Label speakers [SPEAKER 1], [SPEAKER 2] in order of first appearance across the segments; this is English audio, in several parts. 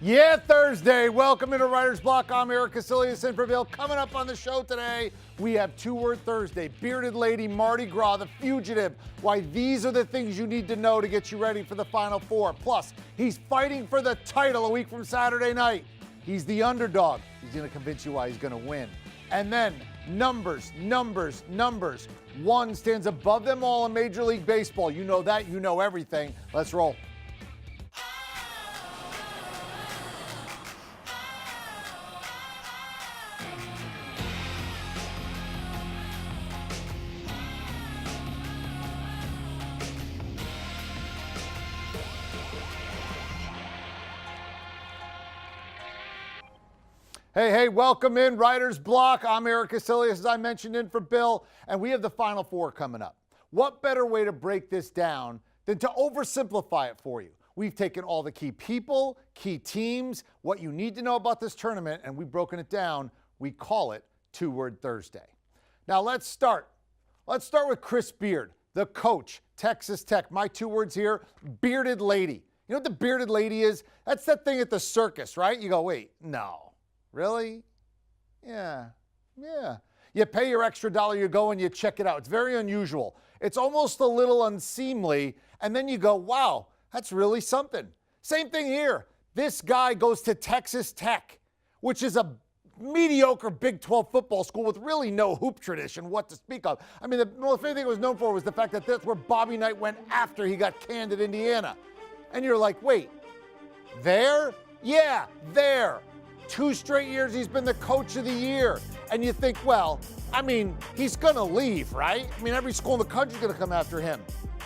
[SPEAKER 1] Yeah, Thursday. Welcome into Writer's Block. I'm Erik Kuselias in for Bill. Coming up on the show today, we have Two-Word Thursday. Bearded Lady, Mardi Gras, The Fugitive. Why these are the things you need to know to get you ready for the Final Four. Plus, he's fighting for the title a week from Saturday night. He's the underdog. He's going to convince you why he's going to win. And then numbers. One stands above them all in Major League Baseball. You know that. You know everything. Let's roll. Hey, welcome in Writer's Block. I'm Erik Kuselias, as I mentioned, in for Bill, and we have the Final Four coming up. What better way to break this down than to oversimplify it for you? We've taken all the key people, key teams, what you need to know about this tournament, and we've broken it down. We call it Two-Word Thursday. Now let's start. Let's start with Chris Beard, the coach, Texas Tech. My two words here, bearded lady. You know what the bearded lady is? That's that thing at the circus, right? You go, wait, no. Really? Yeah. You pay your extra $1, you go and you check it out. It's very unusual. It's almost a little unseemly, and then you go, wow, that's really something. Same thing here. This guy goes to Texas Tech, which is a mediocre Big 12 football school with really no hoop tradition, what to speak of. I mean, the most thing it was known for was the fact that that's where Bobby Knight went after he got canned at Indiana. And you're like, wait, there? Yeah, there. 2 straight years he's been the coach of the year. And you think, well, I mean, he's going to leave, right? I mean, every school in the country is going to come after him.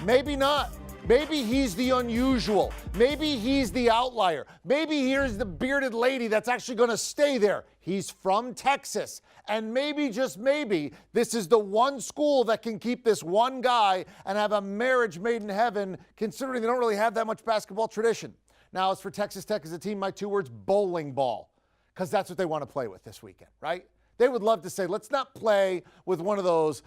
[SPEAKER 1] Maybe not. Maybe he's the unusual. Maybe he's the outlier. Maybe here's the bearded lady that's actually going to stay there. He's from Texas. And maybe, just maybe, this is the one school that can keep this one guy and have a marriage made in heaven, considering they don't really have that much basketball tradition. Now, as for Texas Tech as a team, my two words, bowling ball. Because that's what they want to play with this weekend, right? They would love to say, let's not play with one of those,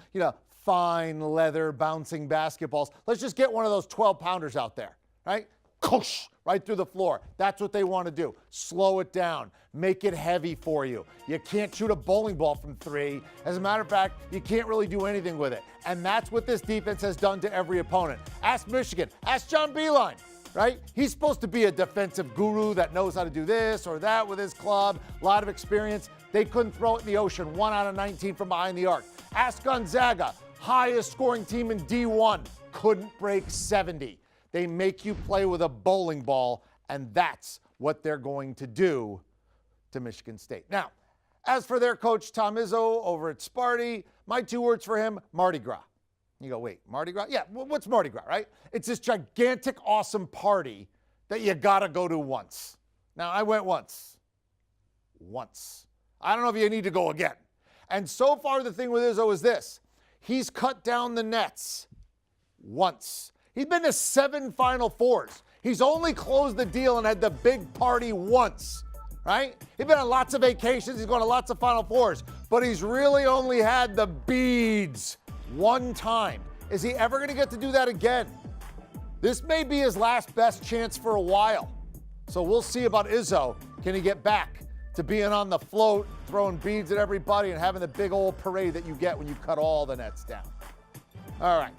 [SPEAKER 1] fine leather bouncing basketballs. Let's just get one of those 12-pounders out there, right? Koosh, right through the floor. That's what they want to do. Slow it down. Make it heavy for you. You can't shoot a bowling ball from 3. As a matter of fact, you can't really do anything with it. And that's what this defense has done to every opponent. Ask Michigan. Ask John Beilein. Right? He's supposed to be a defensive guru that knows how to do this or that with his club, a lot of experience. They couldn't throw it in the ocean, 1 out of 19 from behind the arc. Ask Gonzaga, highest scoring team in D1, couldn't break 70. They make you play with a bowling ball, and that's what they're going to do to Michigan State. Now, as for their coach, Tom Izzo over at Sparty, my two words for him, Mardi Gras. You go, wait, Mardi Gras? Yeah, what's Mardi Gras, right? It's this gigantic, awesome party that you gotta go to once. Now, I went once. I don't know if you need to go again. And so far, the thing with Izzo is this. He's cut down the nets once. He's been to 7 Final Fours. He's only closed the deal and had the big party once, right? He's been on lots of vacations. He's gone to lots of Final Fours. But he's really only had the beads one time. Is he ever going to get to do that again? This may be his last best chance for a while. So we'll see about Izzo. Can he get back to being on the float, throwing beads at everybody and having the big old parade that you get when you cut all the nets down? All right.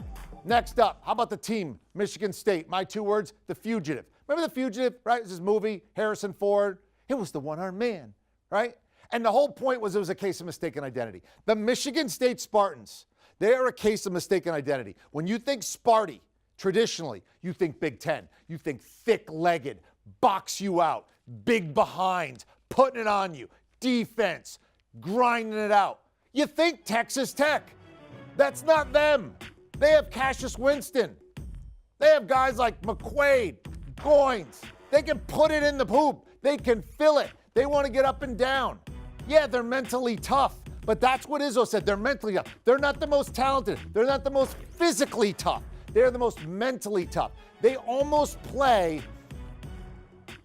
[SPEAKER 1] Next up, how about the team, Michigan State? My two words, The Fugitive. Remember The Fugitive, right? This is movie, Harrison Ford. It was the one-armed man, right? And the whole point was it was a case of mistaken identity. The Michigan State Spartans, they are a case of mistaken identity. When you think Sparty, traditionally, you think Big Ten. You think thick-legged, box you out, big behinds, putting it on you, defense, grinding it out. You think Texas Tech. That's not them. They have Cassius Winston. They have guys like McQuaid, Goins. They can put it in the hoop. They can fill it. They want to get up and down. Yeah, they're mentally tough. But that's what Izzo said. They're mentally tough. They're not the most talented. They're not the most physically tough. They're the most mentally tough. They almost play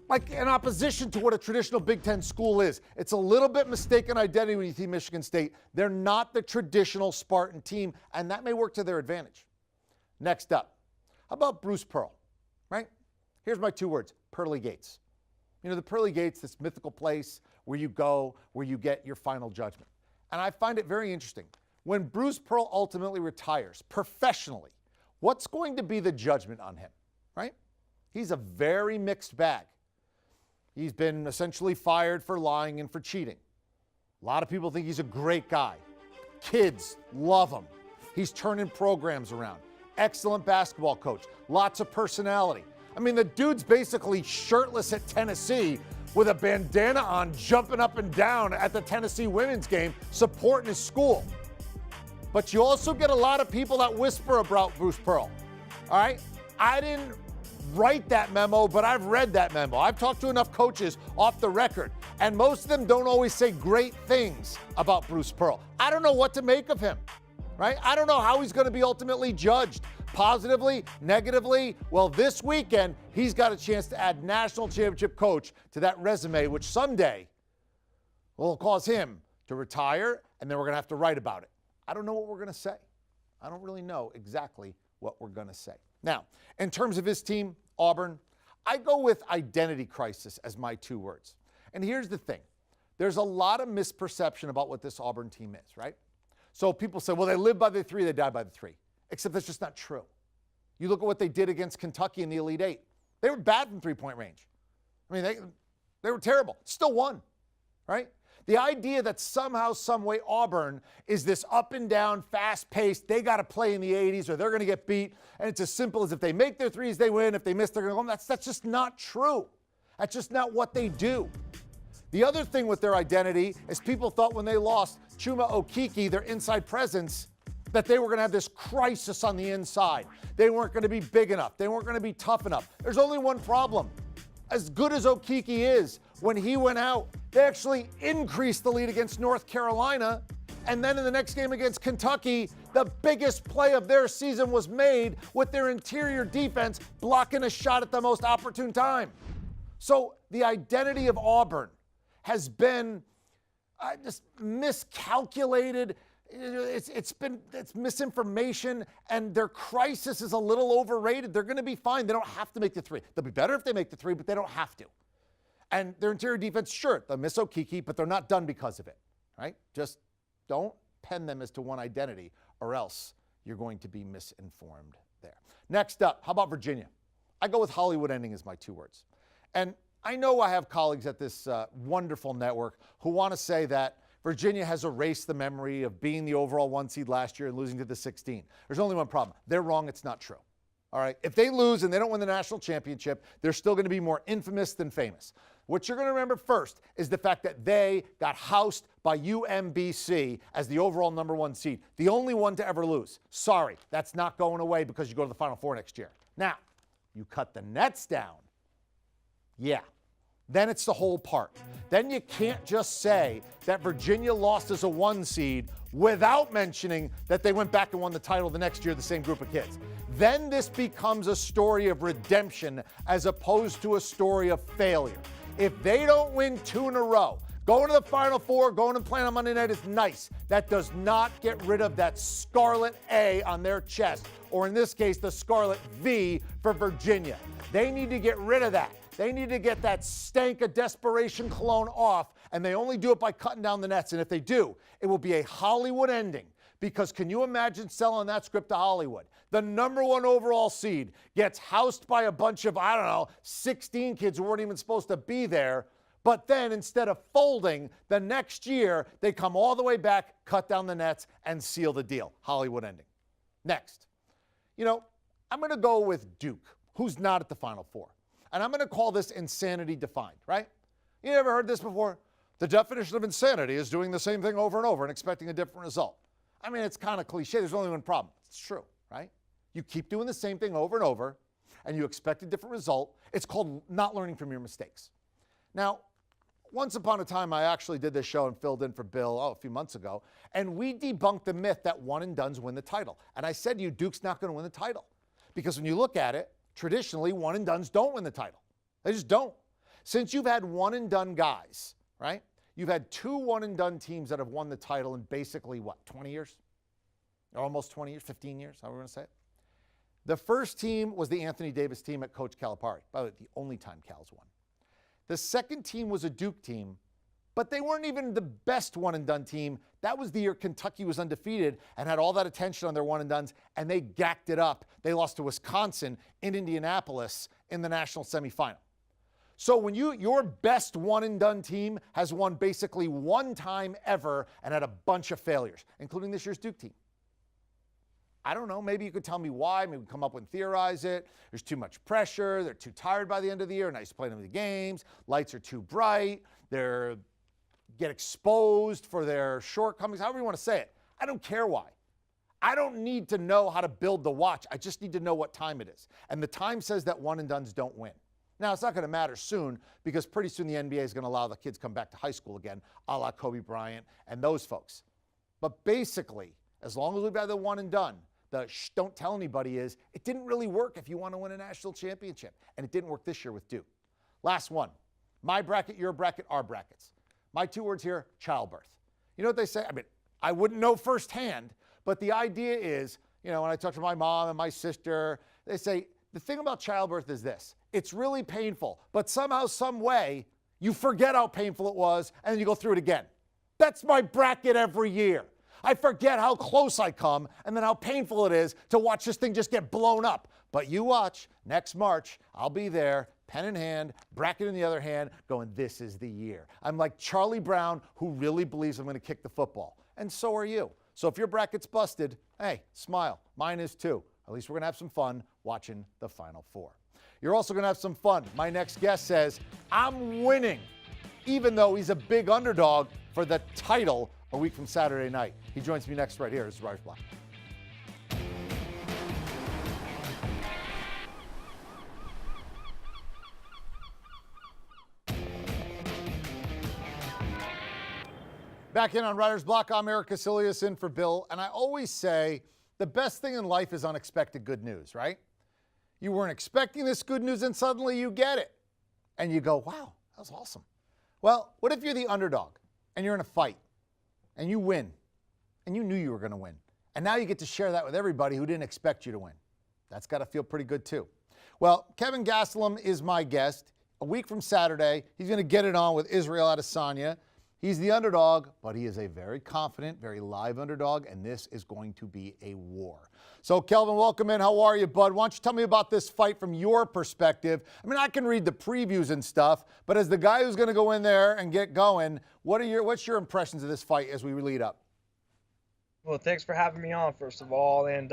[SPEAKER 1] like in opposition to what a traditional Big Ten school is. It's a little bit mistaken identity when you see Michigan State. They're not the traditional Spartan team, and that may work to their advantage. Next up, how about Bruce Pearl, right? Here's my two words, Pearly Gates. You know, the pearly gates, this mythical place where you go, where you get your final judgment. And I find it very interesting. When Bruce Pearl ultimately retires professionally, what's going to be the judgment on him, right? He's a very mixed bag. He's been essentially fired for lying and for cheating. A lot of people think he's a great guy. Kids love him. He's turning programs around. Excellent basketball coach. Lots of personality. I mean, the dude's basically shirtless at Tennessee with a bandana on, jumping up and down at the Tennessee women's game, supporting his school. But you also get a lot of people that whisper about Bruce Pearl. All right? I didn't write that memo, but I've read that memo. I've talked to enough coaches off the record, and most of them don't always say great things about Bruce Pearl. I don't know what to make of him, right? I don't know how he's going to be ultimately judged. Positively, negatively. Well, this weekend, he's got a chance to add national championship coach to that resume, which someday will cause him to retire, and then we're going to have to write about it. I don't know what we're going to say. I don't really know exactly what we're going to say. Now, in terms of his team, Auburn, I go with identity crisis as my two words. And here's the thing. There's a lot of misperception about what this Auburn team is, right? So people say, well, they live by the three, they die by the three. Except that's just not true. You look at what they did against Kentucky in the Elite Eight. They were bad from three-point range. I mean, they were terrible. Still won, right? The idea that somehow, some way, Auburn is this up and down, fast-paced, they got to play in the 80s or they're going to get beat, and it's as simple as if they make their threes, they win. If they miss, they're going to go home. That's just not true. That's just not what they do. The other thing with their identity is people thought when they lost Chuma Okeke, their inside presence, that they were going to have this crisis on the inside. They weren't going to be big enough. They weren't going to be tough enough. There's only one problem. As good as Okeke is, when he went out, they actually increased the lead against North Carolina. And then in the next game against Kentucky, the biggest play of their season was made with their interior defense blocking a shot at the most opportune time. So the identity of Auburn has been just miscalculated. It's misinformation, and their crisis is a little overrated. They're going to be fine. They don't have to make the three. They'll be better if they make the three, but they don't have to. And their interior defense, sure, they'll miss Okeke, but they're not done because of it, right? Just don't pen them as to one identity, or else you're going to be misinformed there. Next up, how about Virginia? I go with Hollywood ending as my two words. And I know I have colleagues at this wonderful network who want to say that Virginia has erased the memory of being the overall 1 seed last year and losing to the 16. There's only one problem. They're wrong. It's not true. All right. If they lose and they don't win the national championship, they're still going to be more infamous than famous. What you're going to remember first is the fact that they got housed by UMBC as the overall number 1 seed, the only one to ever lose. Sorry, that's not going away because you go to the Final Four next year. Now, you cut the nets down. Yeah. Then it's the whole part. Then you can't just say that Virginia lost as a 1 seed without mentioning that they went back and won the title the next year, the same group of kids. Then this becomes a story of redemption as opposed to a story of failure. If they don't win 2 in a row, going to the Final Four, going and playing on Monday night is nice. That does not get rid of that scarlet A on their chest, or in this case, the scarlet V for Virginia. They need to get rid of that. They need to get that stank of desperation cologne off, and they only do it by cutting down the nets. And if they do, it will be a Hollywood ending. Because can you imagine selling that script to Hollywood? The number 1 overall seed gets housed by a bunch of, 16 kids who weren't even supposed to be there. But then instead of folding, the next year, they come all the way back, cut down the nets, and seal the deal. Hollywood ending. Next. I'm going to go with Duke, who's not at the Final Four. And I'm going to call this insanity defined, right? You ever heard this before? The definition of insanity is doing the same thing over and over and expecting a different result. I mean, it's kind of cliche. There's only one problem. It's true, right? You keep doing the same thing over and over, and you expect a different result. It's called not learning from your mistakes. Now, once upon a time, I actually did this show and filled in for Bill a few months ago, and we debunked the myth that one and dones win the title. And I said to you, Duke's not going to win the title. Because when you look at it, traditionally, one and dones don't win the title. They just don't. Since you've had one and done guys, right? You've had 2 one and done teams that have won the title in basically, 20 years? Or almost 20 years, 15 years, how are we going to say it? The first team was the Anthony Davis team at Coach Calipari. By the way, the only time Cal's won. The second team was a Duke team, but they weren't even the best one-and-done team. That was the year Kentucky was undefeated and had all that attention on their one-and-dones, and they gacked it up. They lost to Wisconsin in Indianapolis in the national semifinal. So when your best one-and-done team has won basically one time ever and had a bunch of failures, including this year's Duke team. I don't know, maybe you could tell me why. Maybe we come up with and theorize it. There's too much pressure. They're too tired by the end of the year. Nice to play them in the games. Lights are too bright. They're get exposed for their shortcomings, however you want to say it. I don't care why. I don't need to know how to build the watch. I just need to know what time it is. And the time says that one-and-dones don't win. Now, it's not going to matter soon because pretty soon the NBA is going to allow the kids to come back to high school again, a la Kobe Bryant and those folks. But basically, as long as we've had the one and done, the don't tell anybody is it didn't really work if you want to win a national championship. And it didn't work this year with Duke. Last one. My bracket, your bracket, our brackets. My two words here, childbirth. You know what they say? I mean, I wouldn't know firsthand, but the idea is, when I talk to my mom and my sister, they say, the thing about childbirth is this. It's really painful, but somehow, some way, you forget how painful it was, and then you go through it again. That's my bracket every year. I forget how close I come, and then how painful it is to watch this thing just get blown up. But you watch, next March, I'll be there, pen in hand, bracket in the other hand, going, this is the year. I'm like Charlie Brown, who really believes I'm going to kick the football. And so are you. So if your bracket's busted, hey, smile. Mine is too. At least we're going to have some fun watching the Final Four. You're also going to have some fun. My next guest says, I'm winning, even though he's a big underdog for the title a week from Saturday night. He joins me next right here. This is Writer's Block. Back in on Writer's Block, I'm Erik Kuselias in for Bill, and I always say the best thing in life is unexpected good news, right? You weren't expecting this good news and suddenly you get it. And you go, wow, that was awesome. Well, what if you're the underdog and you're in a fight and you win and you knew you were going to win? And now you get to share that with everybody who didn't expect you to win. That's got to feel pretty good too. Well, Kelvin Gastelum is my guest. A week from Saturday, he's going to get it on with Israel Adesanya. He's the underdog, but he is a very confident, very live underdog, and this is going to be a war. So, Kelvin, welcome in. How are you, bud? Why don't you tell me about this fight from your perspective? I mean, I can read the previews and stuff, but as the guy who's going to go in there and get going, what's your impressions of this fight as we lead up?
[SPEAKER 2] Well, thanks for having me on, first of all. And,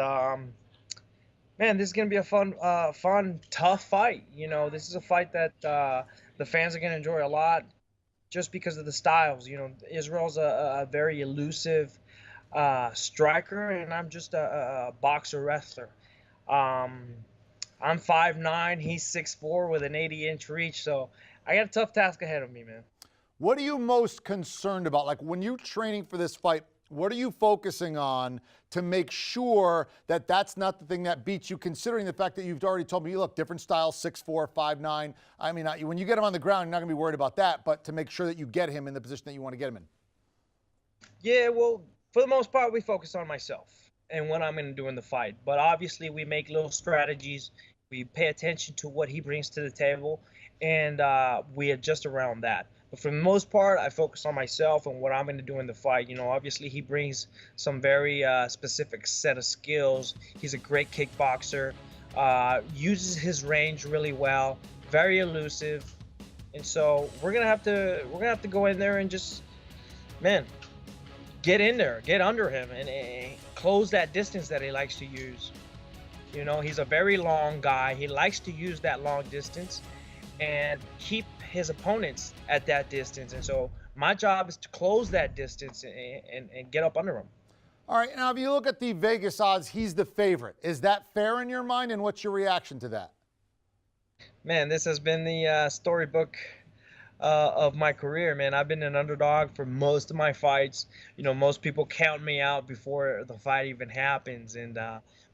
[SPEAKER 2] man, this is going to be a fun, tough fight. This is a fight that the fans are going to enjoy a lot, just because of the styles. Israel's a very elusive striker, and I'm just a boxer wrestler. I'm 5'9", he's 6'4", with an 80-inch reach, so I got a tough task ahead of me, man.
[SPEAKER 1] What are you most concerned about? Like, when you're training for this fight, what are you focusing on to make sure that that's not the thing that beats you, considering the fact that you've already told me, look, different styles, 6'4", 5'9". I mean, when you get him on the ground, you're not going to be worried about that, but to make sure that you get him in the position that you want to get him in.
[SPEAKER 2] Yeah, well, for the most part, we focus on myself and what I'm going to do in the fight. But obviously, we make little strategies. We pay attention to what he brings to the table, and we adjust around that. But for the most part, I focus on myself and what I'm going to do in the fight. Obviously, he brings some very specific set of skills. He's a great kickboxer, uses his range really well, very elusive. And so we're gonna have to go in there and just, man, get in there, get under him, and close that distance that he likes to use. He's a very long guy. He likes to use that long distance and keep his opponents at that distance. And so my job is to close that distance and get up under him.
[SPEAKER 1] All right, now if you look at the Vegas odds, he's the favorite. Is that fair in your mind, and what's your reaction to that?
[SPEAKER 2] Man, this has been the storybook of my career, man. I've been an underdog for most of my fights. Most people count me out before the fight even happens, and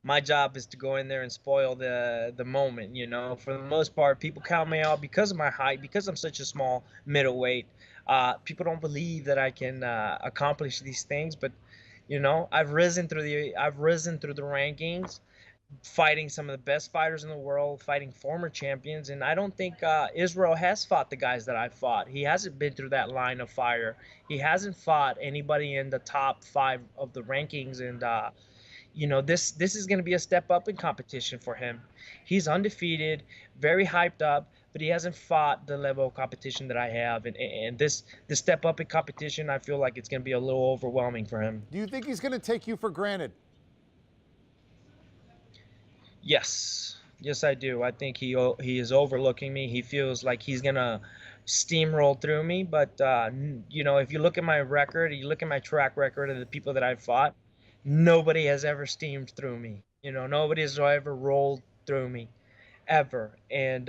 [SPEAKER 2] my job is to go in there and spoil the moment. For the most part, people count me out because of my height, because I'm such a small middleweight. People don't believe that I can accomplish these things, but I've risen through the rankings, fighting some of the best fighters in the world, fighting former champions. And I don't think Israel has fought the guys that I fought. He hasn't been through that line of fire. He hasn't fought anybody in the top 5 of the rankings. And this is going to be a step up in competition for him. He's undefeated, very hyped up, but he hasn't fought the level of competition that I have. And this step up in competition, I feel like it's going to be a little overwhelming for him.
[SPEAKER 1] Do you think he's going to take you for granted?
[SPEAKER 2] Yes. Yes, I do. I think he is overlooking me. He feels like he's going to steamroll through me. But, if you look at my record, you look at my track record of the people that I've fought, nobody has ever steamed through me. Nobody has ever rolled through me, ever. And,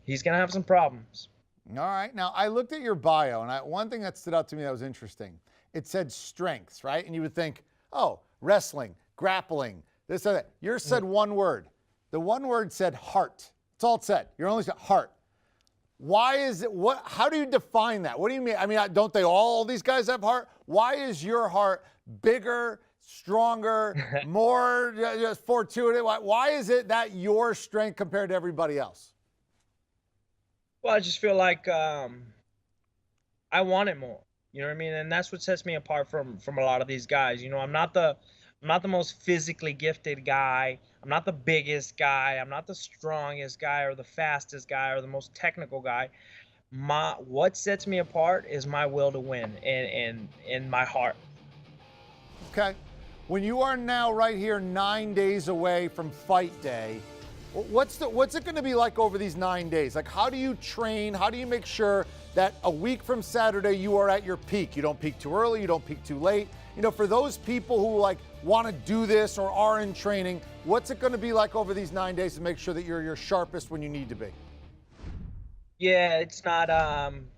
[SPEAKER 2] he's going to have some problems.
[SPEAKER 1] All right. Now, I looked at your bio, and one thing that stood out to me that was interesting. It said strengths, right? And you would think, oh, wrestling, grappling, this or that. Yours said one word. The one word said heart. That's all it said. You're only said heart. Why is it? How do you define that? What do you mean? I mean, don't they all these guys have heart? Why is your heart bigger, stronger, more just fortuitous? Why is it that your strength compared to everybody else?
[SPEAKER 2] Well, I just feel like I want it more. You know what I mean? And that's what sets me apart from a lot of these guys. I'm not the most physically gifted guy. I'm not the biggest guy. I'm not the strongest guy or the fastest guy or the most technical guy. What sets me apart is my will to win and my heart.
[SPEAKER 1] Okay. When you are now right here 9 days away from fight day, what's it going to be like over these 9 days? Like, how do you train? How do you make sure that a week from Saturday you are at your peak? You don't peak too early, you don't peak too late. For those people who want to do this or are in training, what's it going to be like over these 9 days to make sure that you're your sharpest when you need to be?
[SPEAKER 2] Yeah, it's not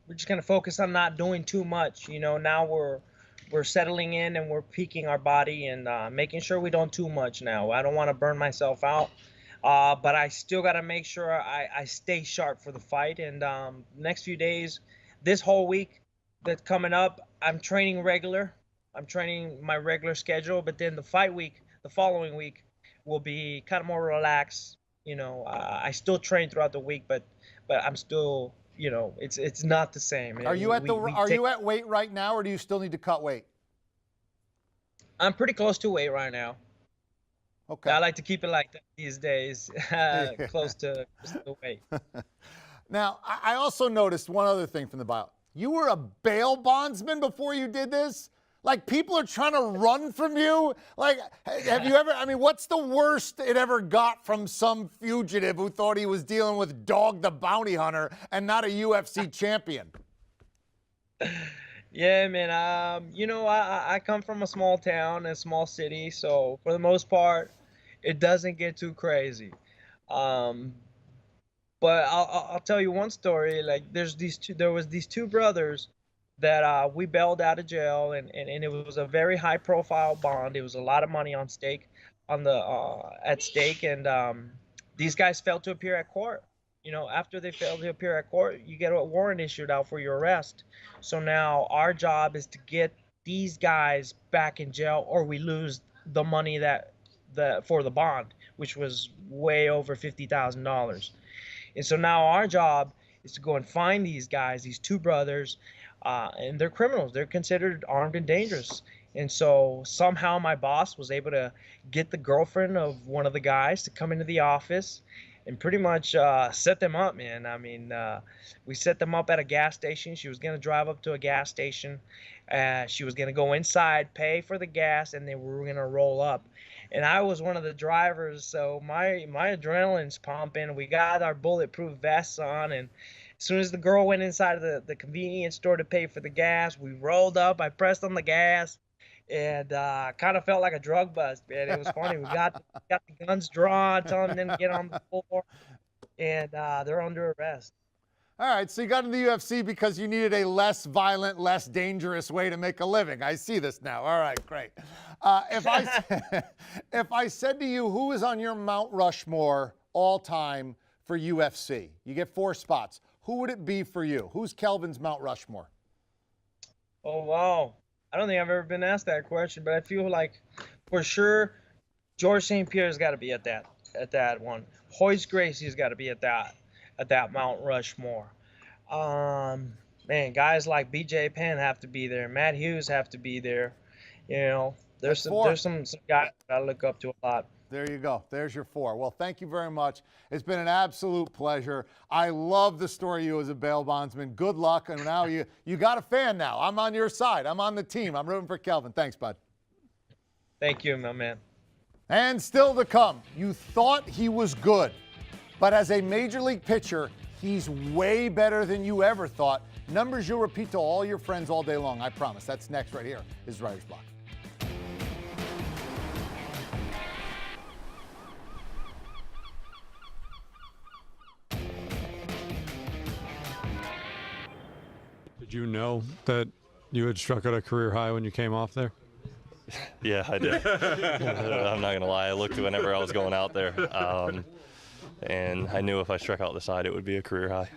[SPEAKER 2] we're just going to focus on not doing too much. Now we're settling in and we're peaking our body and making sure we don't too much now. I don't want to burn myself out. But I still got to make sure I stay sharp for the fight. And next few days, this whole week that's coming up, I'm training regular. I'm training my regular schedule. But then the fight week, the following week, will be kind of more relaxed. I still train throughout the week, but I'm still, it's not the same.
[SPEAKER 1] Are you at weight right now, or do you still need to cut weight?
[SPEAKER 2] I'm pretty close to weight right now.
[SPEAKER 1] Okay.
[SPEAKER 2] I like to keep it like that these days, close to the weight.
[SPEAKER 1] Now, I also noticed one other thing from the bio. You were a bail bondsman before you did this? Like, people are trying to run from you? Like, have you ever, what's the worst it ever got from some fugitive who thought he was dealing with Dog the Bounty Hunter and not a UFC champion?
[SPEAKER 2] Yeah, man. I come from a small town, a small city, so for the most part, it doesn't get too crazy. But I'll tell you one story. Like, there was these two brothers that we bailed out of jail, and it was a very high profile bond. It was a lot of money at stake, and these guys failed to appear at court. After they fail to appear at court, you get a warrant issued out for your arrest. So now our job is to get these guys back in jail, or we lose the money for the bond, which was way over $50,000. And so now our job is to go and find these guys, these two brothers, and they're criminals. They're considered armed and dangerous. And so somehow my boss was able to get the girlfriend of one of the guys to come into the office and pretty much set them up, man. We set them up at a gas station. She was going to drive up to a gas station. She was going to go inside, pay for the gas, and then we were going to roll up. And I was one of the drivers, so my adrenaline's pumping. We got our bulletproof vests on, and as soon as the girl went inside of the convenience store to pay for the gas, we rolled up. I pressed on the gas, and kind of felt like a drug bust, man. It was funny. We got the guns drawn, telling them to get on the floor, and they're under arrest.
[SPEAKER 1] All right, so you got into the UFC because you needed a less violent, less dangerous way to make a living. I see this now. All right, great. If I said to you, who is on your Mount Rushmore all time for UFC? You get 4 spots. Who would it be for you? Who's Kelvin's Mount Rushmore?
[SPEAKER 2] Oh, wow. I don't think I've ever been asked that question, but I feel like for sure George St. Pierre's got to be at that one. Hoist Gracie's got to be at that Mount Rushmore. Man, guys like B.J. Penn have to be there. Matt Hughes have to be there. You know, there's some guys that I look up to a lot.
[SPEAKER 1] There you go. There's your 4. Well, thank you very much. It's been an absolute pleasure. I love the story of you as a bail bondsman. Good luck. And now you got a fan now. I'm on your side. I'm on the team. I'm rooting for Kelvin. Thanks, bud.
[SPEAKER 2] Thank you, my man.
[SPEAKER 1] And still to come, you thought he was good, but as a major league pitcher, he's way better than you ever thought. Numbers you'll repeat to all your friends all day long, I promise. That's next right here is Writer's Block.
[SPEAKER 3] Did you know that you had struck out a career high when you came off there?
[SPEAKER 4] Yeah, I did. I'm not going to lie. I looked whenever I was going out there, and I knew if I struck out the side, it would be a career high.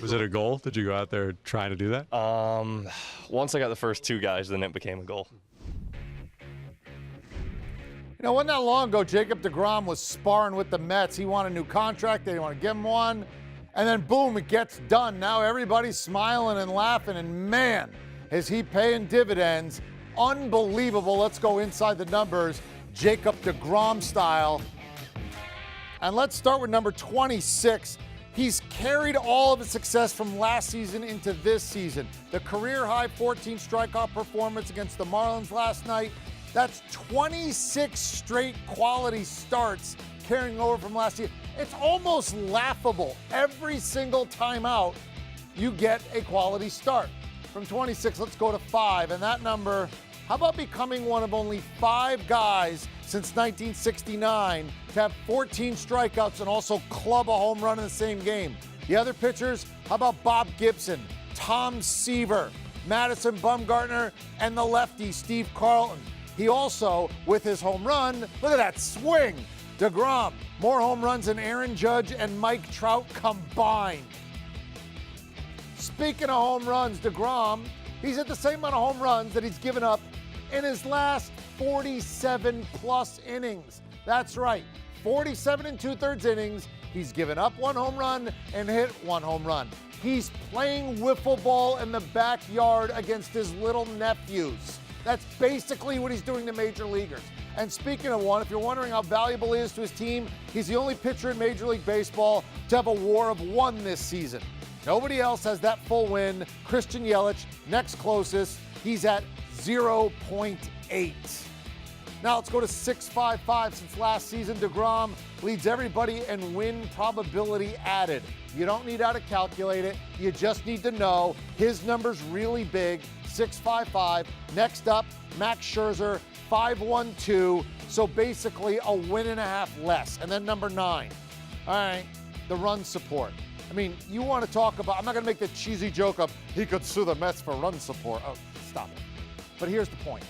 [SPEAKER 3] Was it a goal? Did you go out there trying to do that?
[SPEAKER 4] Once I got the first 2 guys, then it became a goal.
[SPEAKER 1] You know, wasn't that long ago, Jacob Degrom was sparring with the Mets. He wanted a new contract. They didn't want to give him one. And then, boom, it gets done. Now everybody's smiling and laughing, and man, is he paying dividends. Unbelievable. Let's go inside the numbers, Jacob Degrom style. And let's start with number 26. He's carried all of his success from last season into this season. The career-high 14 strikeout performance against the Marlins last night. That's 26 straight quality starts carrying over from last year. It's almost laughable. Every single time out, you get a quality start. From 26, let's go to 5. And that number, how about becoming one of only 5 guys since 1969 to have 14 strikeouts and also club a home run in the same game? The other pitchers, how about Bob Gibson, Tom Seaver, Madison Bumgarner, and the lefty Steve Carlton. He also, with his home run, look at that swing. DeGrom, more home runs than Aaron Judge and Mike Trout combined. Speaking of home runs, DeGrom, he's at the same amount of home runs that he's given up in his last 47-plus innings. That's right, 47 2/3 innings. He's given up 1 home run and hit 1 home run. He's playing wiffle ball in the backyard against his little nephews. That's basically what he's doing to major leaguers. And speaking of one, if you're wondering how valuable he is to his team, he's the only pitcher in Major League Baseball to have a WAR of 1 this season. Nobody else has that full win. Christian Yelich, next closest. He's at 0.8. Now let's go to 6.55. Since last season, DeGrom leads everybody in win probability added. You don't need how to calculate it. You just need to know his number's really big, 6.55. Next up, Max Scherzer, 5.12. So basically a win and a half less. And then number 9. All right, the run support. I mean, you want to talk about, I'm not going to make the cheesy joke of he could sue the Mets for run support. Oh, stop it. But here's the point.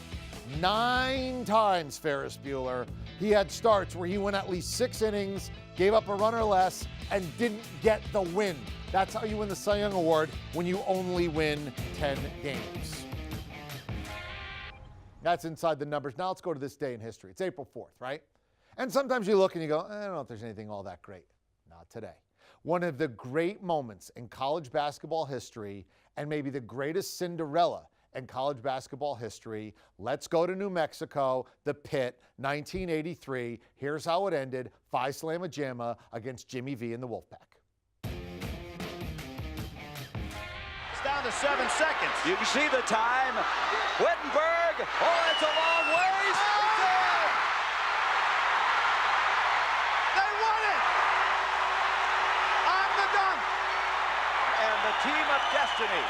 [SPEAKER 1] 9 times, Ferris Bueller, he had starts where he went at least 6 innings, gave up a run or less, and didn't get the win. That's how you win the Cy Young Award, when you only win 10 games. That's inside the numbers. Now let's go to this day in history. It's April 4th, right? And sometimes you look and you go, I don't know if there's anything all that great. Not today. One of the great moments in college basketball history, and maybe the greatest Cinderella in college basketball history. Let's go to New Mexico, the Pit, 1983. Here's how it ended. Phi Slamma Jamma against Jimmy V and the Wolfpack.
[SPEAKER 5] It's down to 7 seconds. You can see the time. Wittenberg. Oh, that's a long ways. They won it. On the dunk. And the team of destiny,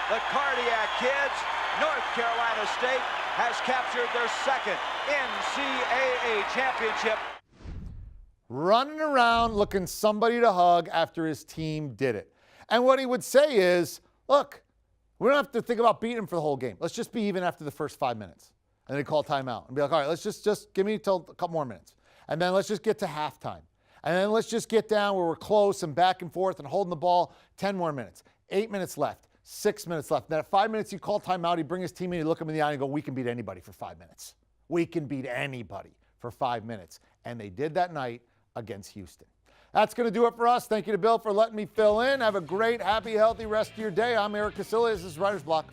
[SPEAKER 5] the Cardiac Kids, North Carolina State, has captured their 2nd NCAA championship.
[SPEAKER 1] Running around looking somebody to hug after his team did it. And what he would say is, look, we don't have to think about beating him for the whole game. Let's just be even after the first 5 minutes. And then he'd call timeout and be like, all right, let's just give me till a couple more minutes. And then let's just get to halftime. And then let's just get down where we're close and back and forth and holding the ball 10 more minutes. 8 minutes left. 6 minutes left. Then at 5 minutes, you call timeout. He'd bring his team in, he'd look him in the eye and go, we can beat anybody for 5 minutes. We can beat anybody for 5 minutes. And they did that night against Houston. That's going to do it for us. Thank you to Bill for letting me fill in. Have a great, happy, healthy rest of your day. I'm Erik Kuselias. This is Writer's Block.